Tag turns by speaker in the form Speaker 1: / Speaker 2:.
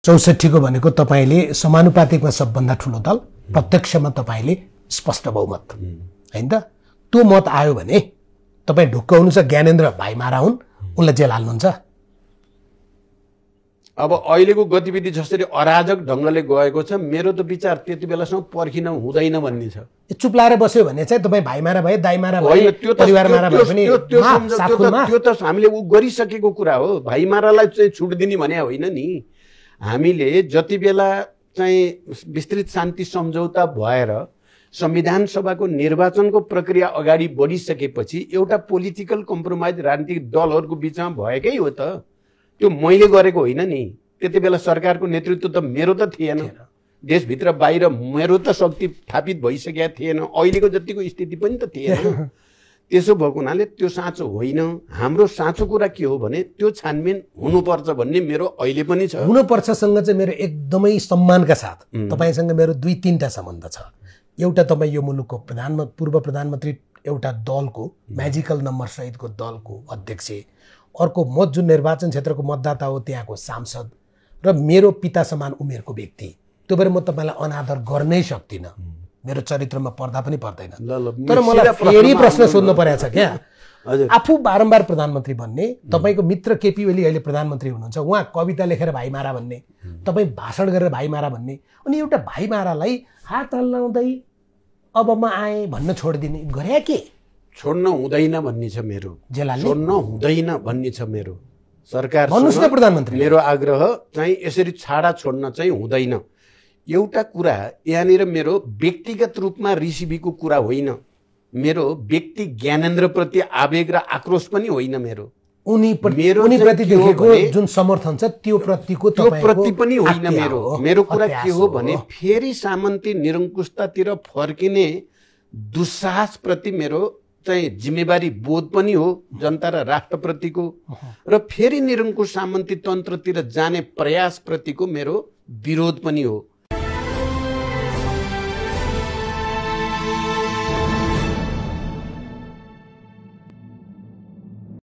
Speaker 1: 64 को भनेको तपाईले समानुपातिकमा सबभन्दा ठूलो दल, प्रत्यक्षमा तपाईले स्पष्ट बहुमत हैन त। त्यो मत आयो भने तपाई ढुक्क हुनुहुन्छ ज्ञानेन्द्र भाइमारा हुन्, उनलाई जेल हाल्नुहुन्छ।
Speaker 2: अब अहिलेको गतिविधि जसरी अराजक ढंगले गएको छ, मेरो त विचार त्यति बेलासम्म पर्खिन हुँदैन भन्ने छ।
Speaker 1: चुप लाएर बस्यो भने चाहिँ तपाई भाइमारा भए, दाइमारा भए, परिवारमारा भए पनि
Speaker 2: त्यो त हामीले उ गरिसकेको कुरा हो। भाइमारालाई चाहिँ छुट दिने भने होइन नि। हामीले जति बेला चाहिँ विस्तृत शान्ति सम्झौता भएर संविधान सभाको निर्वाचनको प्रक्रिया अगाडि बढिसकेपछि एउटा पोलिटिकल कम्प्रोमाइज राजनीतिक दलहरूको बीचमा भएकै हो त। त्यो मैले गरेको होइन नि। त्यति बेला सरकारको नेतृत्व त मेरो त थिएन, देशभित्र बाहिर मेरो त शक्ति स्थापित भइसकेका थिएन, अहिलेको जतिको स्थिति पनि त थिएन। त्यसो भएको हुनाले त्यो साँचो होइन। हाम्रो साँचो कुरा के हो भने त्यो छानबिन हुनुपर्छ भन्ने मेरो अहिले पनि छ।
Speaker 1: हुनुपर्छसँग चाहिँ मेरो एकदमै सम्मानका साथ तपाईसँग मेरो 2-3टा सम्बन्ध छ। एउटा तपाई यो मुलुकको पूर्व प्रधानमन्त्री एउटा दलको म्याजिकल नम्बर सहितको दलको अध्यक्ष, अर्को म जुन निर्वाचन क्षेत्रको मतदाता हो त्यहाँको सांसद र मेरो पिता समान उमेरको व्यक्ति। त्यो भएर म तपाईलाई अनादर गर्नै सक्दिनँ, मेरो चरित्रमा पर्दा पनि पर्दैन। तर मलाई फेरि प्रश्न सोध्नु परेको छ क्या। आफू बारम्बार प्रधानमन्त्री भन्ने, तपाईको मित्र केपी ओली अहिले प्रधानमन्त्री हुनुहुन्छ, उहाँ कविता लेखेर भाइमारा भन्ने, तपाई भाषण गरेर भाइमारा भन्ने, अनि एउटा भाइमारालाई हात हल्लाउँदै अब म आएँ भन्न छोडिदिने गरे के?
Speaker 2: छोड्न हुँदैन भन्ने छ मेरो। छोड्न हुँदैन भन्ने छ मेरो। सरकार
Speaker 1: भन्नुस् न प्रधानमन्त्री,
Speaker 2: मेरो आग्रह चाहिँ यसरी छाडा छोड्न चाहिँ हुँदैन। एउटा कुरा यहाँनिर मेरो व्यक्तिगत रूपमा रिसिभीको कुरा होइन, मेरो व्यक्ति ज्ञानेन्द्र प्रति आवेग र आक्रोश पनि होइन। मेरो
Speaker 1: उनीप्रति देखेको जुन समर्थन छ त्यो प्रतिको
Speaker 2: प्रति पनि होइन। मेरो कुरा के हो भने फेरि सामन्ती निरङ्कुशतातिर फर्किने दुस्साहस प्रति मेरो चाहिँ जिम्मेवारी बोध पनि हो जनता र राष्ट्रप्रतिको, र फेरि निरङ्कुश सामन्ती तन्त्रतिर जाने प्रयास प्रतिको मेरो विरोध पनि हो।